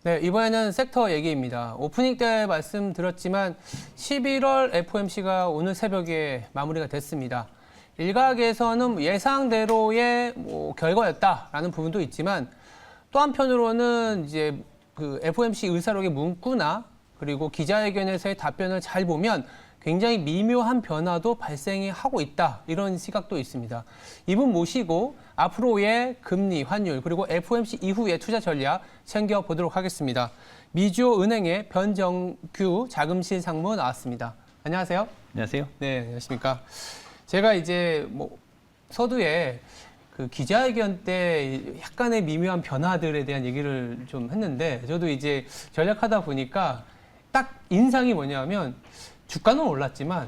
네, 이번에는 섹터 얘기입니다. 오프닝 때 말씀드렸지만 11월 FOMC가 오늘 새벽에 마무리가 됐습니다. 일각에서는 예상대로의 결과였다라는 부분도 있지만 또 한편으로는 이제 그 FOMC 의사록의 문구나 그리고 기자회견에서의 답변을 잘 보면 굉장히 미묘한 변화도 발생이 하고 있다. 이런 시각도 있습니다. 이분 모시고 앞으로의 금리, 환율, 그리고 FOMC 이후의 투자 전략 챙겨보도록 하겠습니다. 미주호 은행의 변정규 자금실 상무 나왔습니다. 안녕하세요. 안녕하세요. 네, 안녕하십니까. 제가 이제 서두에 그 기자회견 때 약간의 미묘한 변화들에 대한 얘기를 좀 했는데 저도 이제 전략하다 보니까 딱 인상이 뭐냐면 주가는 올랐지만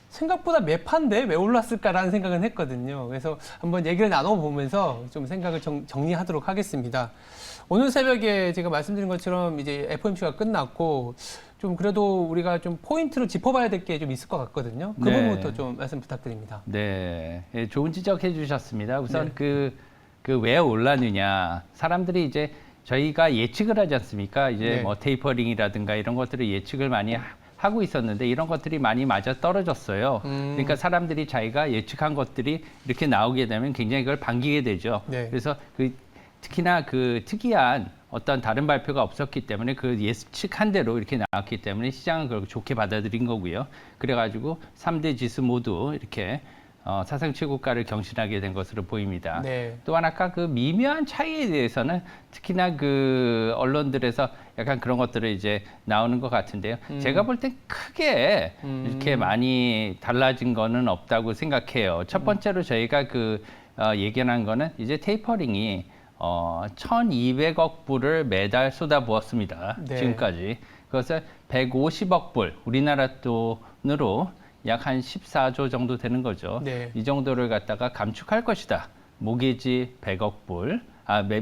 생각보다 매판데 왜 올랐을까라는 생각은 했거든요. 그래서 한번 얘기를 나눠보면서 좀 생각을 정리하도록 하겠습니다. 오늘 새벽에 제가 말씀드린 것처럼 이제 FOMC가 끝났고 좀 그래도 우리가 좀 포인트로 짚어봐야 될 게 좀 있을 것 같거든요. 그 부분부터 좀 말씀 부탁드립니다. 네, 좋은 지적해 주셨습니다. 우선 네. 그 왜 올랐느냐. 사람들이 이제 저희가 예측을 하지 않습니까? 이제 네. 뭐 테이퍼링이라든가 이런 것들을 예측을 많이 하고 있었는데 이런 것들이 많이 맞아 떨어졌어요. 그러니까 사람들이 자기가 예측한 것들이 이렇게 나오게 되면 굉장히 그걸 반기게 되죠. 네. 그래서 특히나 그 특이한 어떤 다른 발표가 없었기 때문에 그 예측한 대로 이렇게 나왔기 때문에 시장은 그걸 좋게 받아들인 거고요. 그래가지고 3대 지수 모두 이렇게 사상 최고가를 경신하게 된 것으로 보입니다. 네. 또한 아까 그 미묘한 차이에 대해서는 특히나 그 언론들에서 약간 그런 것들을 이제 나오는 것 같은데요. 제가 볼 땐 크게 이렇게 많이 달라진 거는 없다고 생각해요. 첫 번째로 저희가 예견한 거는 이제 테이퍼링이 1,200억 불을 매달 쏟아부었습니다. 네. 지금까지. 그것을 150억 불, 우리나라 돈으로 약 한 14조 정도 되는 거죠. 네. 이 정도를 갖다가 감축할 것이다. 모기지 100억 불,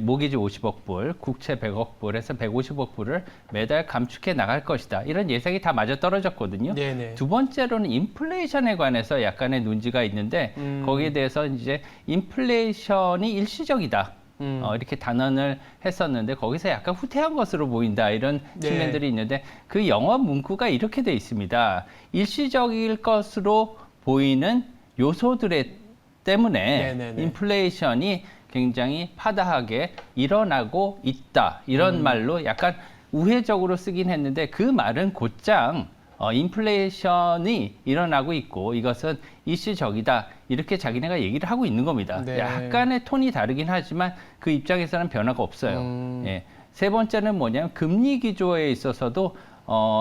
모기지 50억 불, 국채 100억 불에서 150억 불을 매달 감축해 나갈 것이다. 이런 예상이 다 맞아 떨어졌거든요. 네네. 두 번째로는 인플레이션에 관해서 약간의 논지가 있는데 거기에 대해서 이제 인플레이션이 일시적이다. 이렇게 단언을 했었는데 거기서 약간 후퇴한 것으로 보인다 이런 네. 측면들이 있는데 그 영어 문구가 이렇게 돼 있습니다. 일시적일 것으로 보이는 요소들 때문에 네네네. 인플레이션이 굉장히 파다하게 일어나고 있다 이런 말로 약간 우회적으로 쓰긴 했는데 그 말은 곧장 인플레이션이 일어나고 있고 이것은 일시적이다 이렇게 자기네가 얘기를 하고 있는 겁니다. 네. 약간의 톤이 다르긴 하지만 그 입장에서는 변화가 없어요. 예. 세 번째는 뭐냐면 금리 기조에 있어서도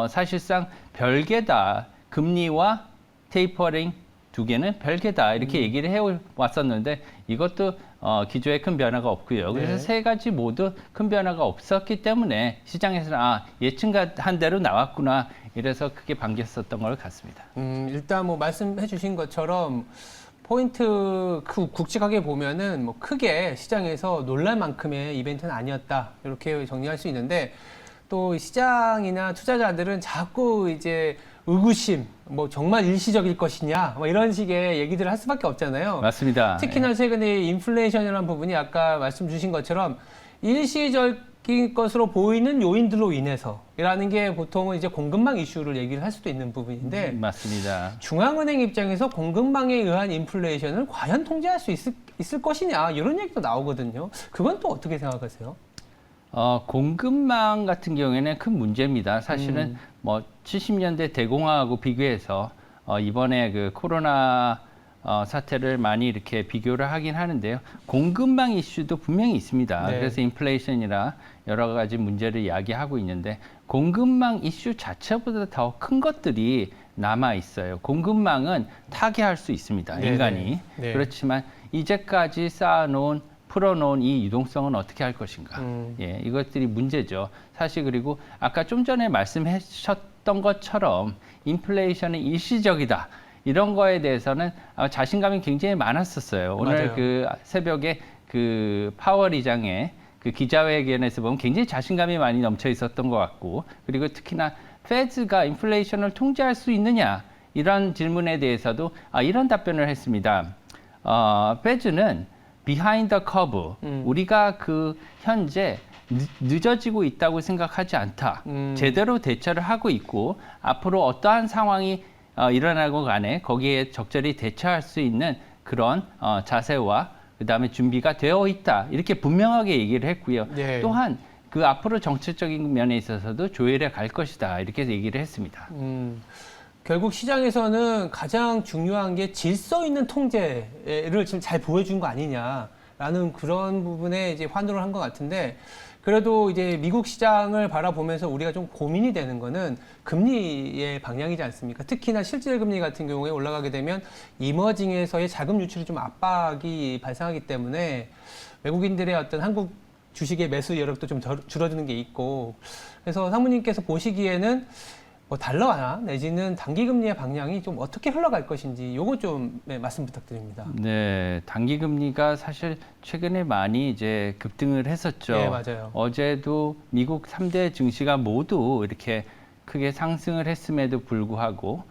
사실상 별개다. 금리와 테이퍼링 두 개는 별개다 이렇게 얘기를 해왔었는데 이것도 기조에 큰 변화가 없고요. 그래서 네. 세 가지 모두 큰 변화가 없었기 때문에 시장에서는 예측한 대로 나왔구나 이래서 크게 반겼었던 것 같습니다. 일단 말씀해 주신 것처럼 포인트 굵직하게 보면은 크게 시장에서 놀랄 만큼의 이벤트는 아니었다. 이렇게 정리할 수 있는데 또 시장이나 투자자들은 자꾸 이제 의구심, 정말 일시적일 것이냐, 이런 식의 얘기들을 할 수밖에 없잖아요. 맞습니다. 특히나 최근에 인플레이션이라는 부분이 아까 말씀 주신 것처럼 일시적인 것으로 보이는 요인들로 인해서라는 게 보통은 이제 공급망 이슈를 얘기를 할 수도 있는 부분인데 맞습니다. 중앙은행 입장에서 공급망에 의한 인플레이션을 과연 통제할 수 있을 것이냐 이런 얘기도 나오거든요. 그건 또 어떻게 생각하세요? 공급망 같은 경우에는 큰 문제입니다. 사실은 70년대 대공황하고 비교해서 이번에 그 코로나 사태를 많이 이렇게 비교를 하긴 하는데요. 공급망 이슈도 분명히 있습니다. 네. 그래서 인플레이션이나 여러 가지 문제를 이야기하고 있는데 공급망 이슈 자체보다 더 큰 것들이 남아 있어요. 공급망은 타개할 수 있습니다. 네네. 인간이. 네. 그렇지만 이제까지 풀어놓은 이 유동성은 어떻게 할 것인가. 예, 이것들이 문제죠. 사실 그리고 아까 좀 전에 말씀하셨던 것처럼 인플레이션은 일시적이다. 이런 거에 대해서는 자신감이 굉장히 많았었어요. 오늘 맞아요. 그 새벽에 그 파월 의장의 그 기자회견에서 보면 굉장히 자신감이 많이 넘쳐 있었던 것 같고 그리고 특히나 페드가 인플레이션을 통제할 수 있느냐 이런 질문에 대해서도 이런 답변을 했습니다. 페드는 behind the curve, 우리가 그 현재 늦어지고 있다고 생각하지 않다. 제대로 대처를 하고 있고 앞으로 어떠한 상황이 일어나고 간에 거기에 적절히 대처할 수 있는 그런 자세와 그다음에 준비가 되어 있다. 이렇게 분명하게 얘기를 했고요. 네. 또한 그 앞으로 정책적인 면에 있어서도 조율해 갈 것이다. 이렇게 얘기를 했습니다. 결국 시장에서는 가장 중요한 게 질서 있는 통제를 지금 잘 보여준 거 아니냐라는 그런 부분에 이제 환호를 한 것 같은데, 그래도 이제 미국 시장을 바라보면서 우리가 좀 고민이 되는 거는 금리의 방향이지 않습니까? 특히나 실질 금리 같은 경우에 올라가게 되면 이머징에서의 자금 유출이 좀 압박이 발생하기 때문에 외국인들의 어떤 한국 주식의 매수 여력도 좀 줄어드는 게 있고, 그래서 상무님께서 보시기에는 뭐 달러나 내지는 단기 금리의 방향이 좀 어떻게 흘러갈 것인지 요거 좀 말씀 부탁드립니다. 네, 단기 금리가 사실 최근에 많이 이제 급등을 했었죠. 네, 맞아요. 어제도 미국 3대 증시가 모두 이렇게 크게 상승을 했음에도 불구하고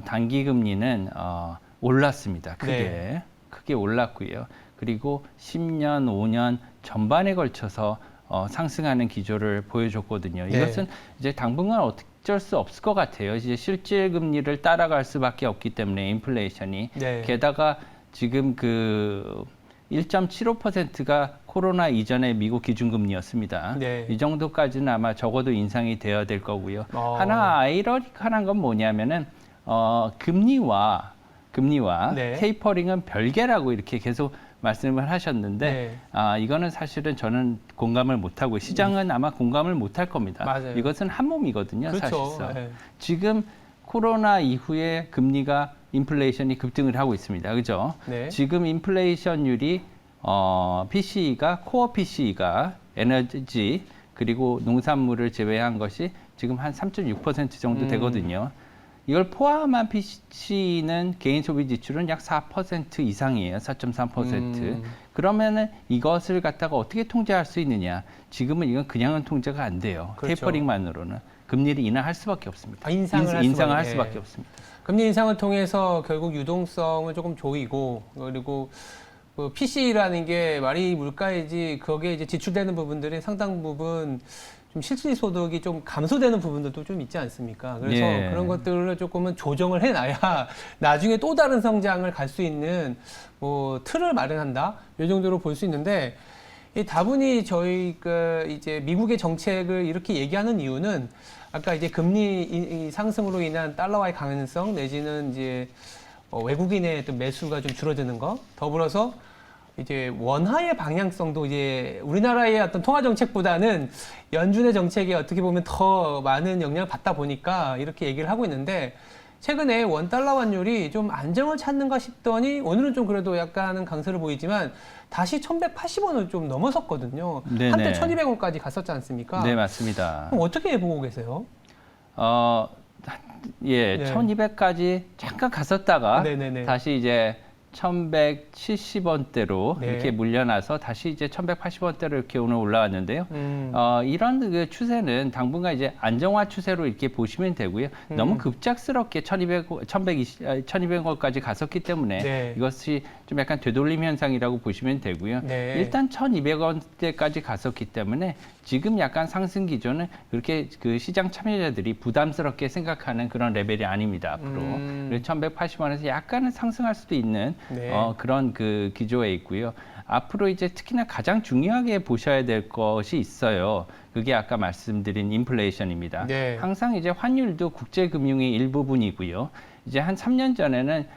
단기 금리는 올랐습니다. 크게 올랐고요. 그리고 10년, 5년 전반에 걸쳐서 상승하는 기조를 보여줬거든요. 네. 이것은 이제 당분간 어쩔 수 없을 것 같아요. 이제 실질 금리를 따라갈 수밖에 없기 때문에 인플레이션이. 네. 게다가 지금 그 1.75%가 코로나 이전의 미국 기준금리였습니다. 네. 이 정도까지는 아마 적어도 인상이 되어야 될 거고요. 하나 아이러니컬한 건 뭐냐면은 금리와 네. 테이퍼링은 별개라고 이렇게 계속 말씀을 하셨는데 이거는 사실은 저는 공감을 못하고 시장은 아마 공감을 못할 겁니다. 맞아요. 이것은 한 몸이거든요. 그렇죠. 사실상. 네. 지금 코로나 이후에 금리가 인플레이션이 급등을 하고 있습니다. 그죠? 네. 지금 인플레이션율이 PCE가 코어 PCE가 에너지 그리고 농산물을 제외한 것이 지금 한 3.6% 정도 되거든요. 이걸 포함한 PC는 개인 소비 지출은 약 4% 이상이에요. 4.3%. 그러면은 이것을 갖다가 어떻게 통제할 수 있느냐? 지금은 이건 그냥은 통제가 안 돼요. 그렇죠. 테이퍼링만으로는 금리를 인하할 수밖에 없습니다. 인상을 할 수밖에 없습니다. 금리 인상을 통해서 결국 유동성을 조금 조이고, 그리고 그 PC라는 게 말이 물가이지 거기에 이제 지출되는 부분들이 상당 부분 좀 실질 소득이 좀 감소되는 부분들도 좀 있지 않습니까? 그래서 그런 것들을 조금은 조정을 해놔야 나중에 또 다른 성장을 갈 수 있는 뭐 틀을 마련한다, 이 정도로 볼 수 있는데, 이 다분히 저희가 이제 미국의 정책을 이렇게 얘기하는 이유는 아까 이제 금리 상승으로 인한 달러와의 강한성 내지는 이제 외국인의 또 매수가 좀 줄어드는 거, 더불어서 이제 원화의 방향성도 이제 우리나라의 어떤 통화 정책보다는 연준의 정책에 어떻게 보면 더 많은 영향을 받다 보니까 이렇게 얘기를 하고 있는데, 최근에 원달러 환율이 좀 안정을 찾는가 싶더니 오늘은 좀 그래도 약간은 강세를 보이지만 다시 1180원을 좀 넘어섰거든요. 네네. 한때 1200원까지 갔었지 않습니까? 네, 맞습니다. 그럼 어떻게 보고 계세요? 네. 1200까지 잠깐 갔었다가 네네네. 다시 이제 1170원대로 네. 이렇게 물려나서 다시 이제 1180원대로 이렇게 오늘 올라왔는데요. 이런 그 추세는 당분간 이제 안정화 추세로 이렇게 보시면 되고요. 너무 급작스럽게 1200원까지 갔었기 때문에 이것이 좀 약간 되돌림 현상이라고 보시면 되고요. 일단 1200원대까지 갔었기 때문에 지금 약간 상승 기조는 그렇게 그 시장 참여자들이 부담스럽게 생각하는 그런 레벨이 아닙니다. 앞으로. 그래서 1180원에서 약간은 상승할 수도 있는 그런 그 기조에 있고요. 앞으로 이제 특히나 가장 중요하게 보셔야 될 것이 있어요. 그게 아까 말씀드린 인플레이션입니다. 항상 이제 환율도 국제금융의 일부분이고요. 이제 한 3년 전에는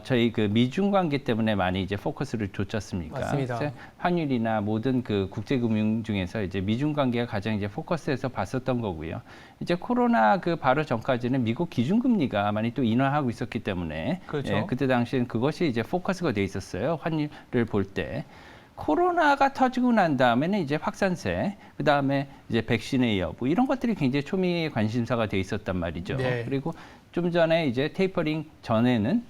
저희 그 미중 관계 때문에 많이 이제 포커스를 줬었습니까? 맞습니다. 환율이나 모든 그 국제금융 중에서 이제 미중 관계가 가장 이제 포커스해서 봤었던 거고요. 이제 코로나 그 바로 전까지는 미국 기준금리가 많이 또 인하하고 있었기 때문에 그렇죠. 그때 당시엔 그것이 이제 포커스가 돼 있었어요. 환율을 볼 때. 코로나가 터지고 난 다음에는 이제 확산세, 그 다음에 이제 백신의 여부 이런 것들이 굉장히 초미의 관심사가 돼 있었단 말이죠. 그리고 좀 전에 이제 테이퍼링 전에는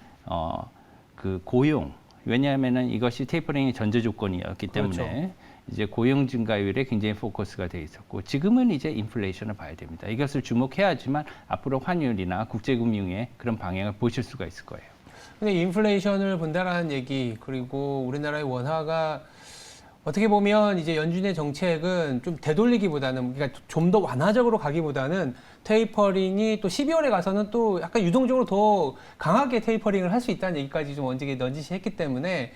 그 고용, 왜냐하면은 이것이 테이퍼링의 전제 조건이었기 때문에 이제 고용 증가율에 굉장히 포커스가 돼 있었고, 지금은 이제 인플레이션을 봐야 됩니다. 이것을 주목해야지만 앞으로 환율이나 국제금융의 그런 방향을 보실 수가 있을 거예요. 근데 인플레이션을 본다라는 얘기, 그리고 우리나라의 원화가 어떻게 보면 이제 연준의 정책은 좀 되돌리기보다는 그러니까 좀 더 완화적으로 가기보다는 테이퍼링이 또 12월에 가서는 또 약간 유동적으로 더 강하게 테이퍼링을 할 수 있다는 얘기까지 좀 원직에 넌지시했기 때문에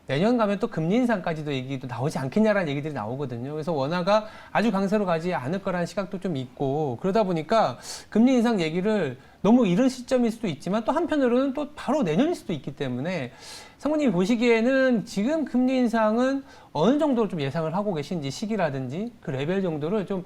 내년 가면 또 금리 인상까지도 얘기도 나오지 않겠냐라는 얘기들이 나오거든요. 그래서 원화가 아주 강세로 가지 않을 거라는 시각도 좀 있고 그러다 보니까 금리 인상 얘기를 너무 이른 시점일 수도 있지만 또 한편으로는 또 바로 내년일 수도 있기 때문에 상무님이 보시기에는 지금 금리 인상은 어느 정도로 좀 예상을 하고 계신지 시기라든지 그 레벨 정도를 좀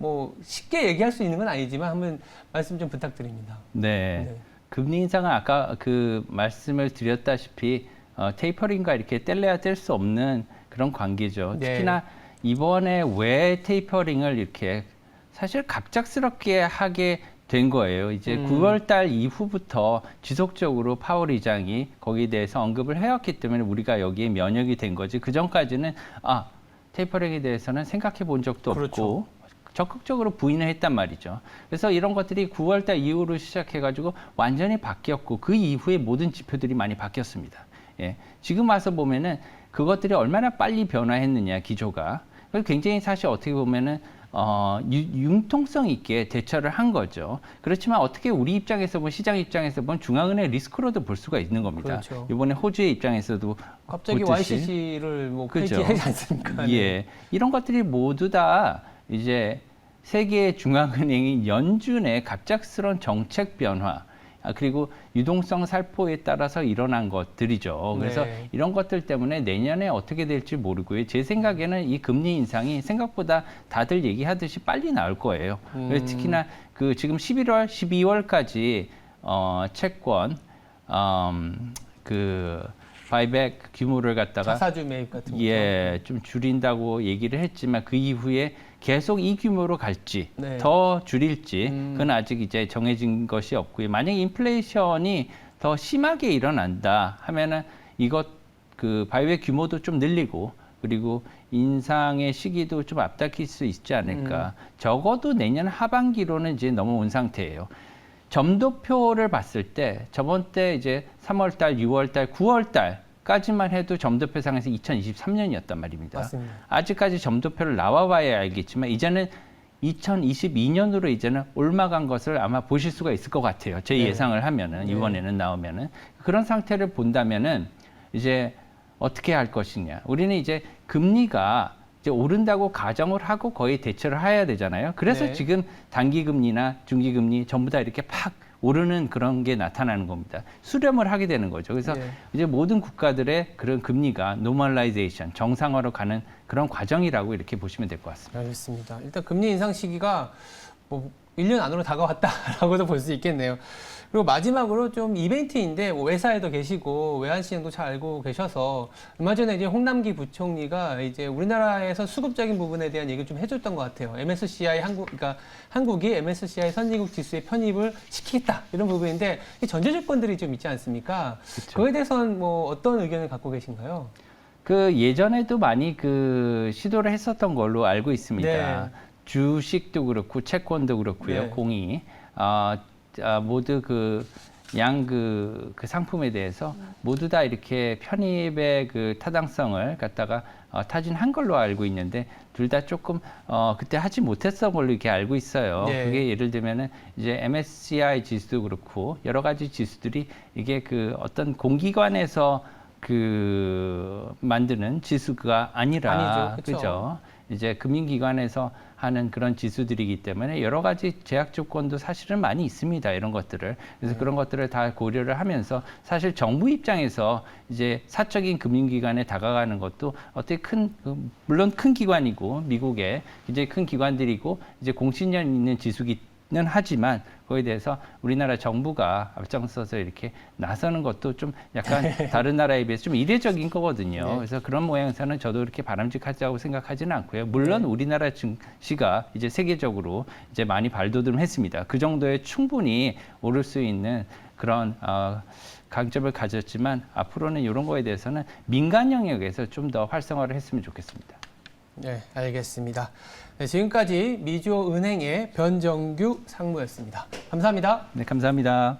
뭐 쉽게 얘기할 수 있는 건 아니지만 한번 말씀 좀 부탁드립니다. 네. 네. 금리 인상은 아까 그 말씀을 드렸다시피 테이퍼링과 이렇게 뗄래야 뗄 수 없는 그런 관계죠. 네. 특히나 이번에 왜 테이퍼링을 이렇게 사실 갑작스럽게 하게 된 거예요. 이제 9월 달 이후부터 지속적으로 파월 의장이 거기에 대해서 언급을 해왔기 때문에 우리가 여기에 면역이 된 거지. 그 전까지는 테이퍼링에 대해서는 생각해 본 적도 그렇죠. 없고 적극적으로 부인을 했단 말이죠. 그래서 이런 것들이 9월 달 이후로 시작해가지고 완전히 바뀌었고 그 이후에 모든 지표들이 많이 바뀌었습니다. 예. 지금 와서 보면은 그것들이 얼마나 빨리 변화했느냐 기조가. 그래서 굉장히 사실 어떻게 보면은 융통성 있게 대처를 한 거죠. 그렇지만 어떻게 우리 입장에서 보면 시장 입장에서 보면 중앙은행 리스크로도 볼 수가 있는 겁니다. 그렇죠. 이번에 호주의 입장에서도 갑자기 보듯이, YCC를 뭐 그렇죠. 폐지하지 않습니까? 예, 이런 것들이 모두 다 이제 세계 중앙은행이 연준의 갑작스러운 정책 변화 그리고 유동성 살포에 따라서 일어난 것들이죠. 그래서 네. 이런 것들 때문에 내년에 어떻게 될지 모르고요. 제 생각에는 이 금리 인상이 생각보다 다들 얘기하듯이 빨리 나올 거예요. 그래서 특히나 그 지금 11월, 12월까지 채권 그 바이백 규모를 갖다가 자사주 매입 같은 거. 좀 줄인다고 얘기를 했지만 그 이후에 계속 이 규모로 갈지 네. 더 줄일지 그건 아직 이제 정해진 것이 없고요. 만약 인플레이션이 더 심하게 일어난다 하면은 이것 그 바이백 규모도 좀 늘리고 그리고 인상의 시기도 좀 앞당길 수 있지 않을까. 적어도 내년 하반기로는 이제 넘어온 상태예요. 점도표를 봤을 때 저번 때 이제 3월 달, 6월 달, 9월 달까지만 해도 점도표상에서 2023년이었단 말입니다. 맞습니다. 아직까지 점도표를 나와봐야 알겠지만 이제는 2022년으로 이제는 올라간 것을 아마 보실 수가 있을 것 같아요. 제 네. 예상을 하면은 이번에는 나오면은 그런 상태를 본다면은 이제 어떻게 할 것이냐. 우리는 이제 금리가 이제 오른다고 가정을 하고 거의 대처를 해야 되잖아요. 그래서 네. 지금 단기금리나 중기금리 전부 다 이렇게 팍 오르는 그런 게 나타나는 겁니다. 수렴을 하게 되는 거죠. 그래서 네. 이제 모든 국가들의 그런 금리가 노멀라이제이션, 정상화로 가는 그런 과정이라고 이렇게 보시면 될 것 같습니다. 알겠습니다. 일단 금리 인상 시기가 뭐 1년 안으로 다가왔다라고도 볼 수 있겠네요. 그리고 마지막으로 좀 이벤트인데 뭐 외사에도 계시고 외환시장도 잘 알고 계셔서 얼마 전에 이제 홍남기 부총리가 이제 우리나라에서 수급적인 부분에 대한 얘기를 좀 해줬던 것 같아요. MSCI 그러니까 한국이 MSCI 선진국 지수에 편입을 시키겠다 이런 부분인데 이 전제 조건들이 좀 있지 않습니까? 그쵸. 그거에 대해서는 뭐 어떤 의견을 갖고 계신가요? 그 예전에도 많이 그 시도를 했었던 걸로 알고 있습니다. 네. 주식도 그렇고 채권도 그렇고요. 네. 공이 모두 그 상품에 대해서 모두 다 이렇게 편입의 그 타당성을 갖다가 타진한 걸로 알고 있는데 둘 다 조금 그때 하지 못했던 걸로 이렇게 알고 있어요. 네. 그게 예를 들면은 이제 MSCI 지수도 그렇고 여러 가지 지수들이 이게 그 어떤 공기관에서 그 만드는 지수가 아니라 아니죠. 그쵸. 그죠? 이제 금융기관에서 하는 그런 지수들이기 때문에 여러 가지 제약 조건도 사실은 많이 있습니다. 이런 것들을. 그래서 그런 것들을 다 고려를 하면서 사실 정부 입장에서 이제 사적인 금융기관에 다가가는 것도 어떻게 물론 큰 기관이고 미국의 굉장히 큰 기관들이고 이제 공신력 있는 지수기는 하지만 그거에 대해서 우리나라 정부가 앞장서서 이렇게 나서는 것도 좀 약간 다른 나라에 비해서 좀 이례적인 거거든요. 네. 그래서 그런 모양새는 저도 그렇게 바람직하다고 생각하지는 않고요. 물론 우리나라 증시가 이제 세계적으로 이제 많이 발돋움했습니다. 그 정도에 충분히 오를 수 있는 그런 강점을 가졌지만 앞으로는 이런 거에 대해서는 민간 영역에서 좀 더 활성화를 했으면 좋겠습니다. 네, 알겠습니다. 네, 지금까지 미주은행의 변정규 상무였습니다. 감사합니다. 네, 감사합니다.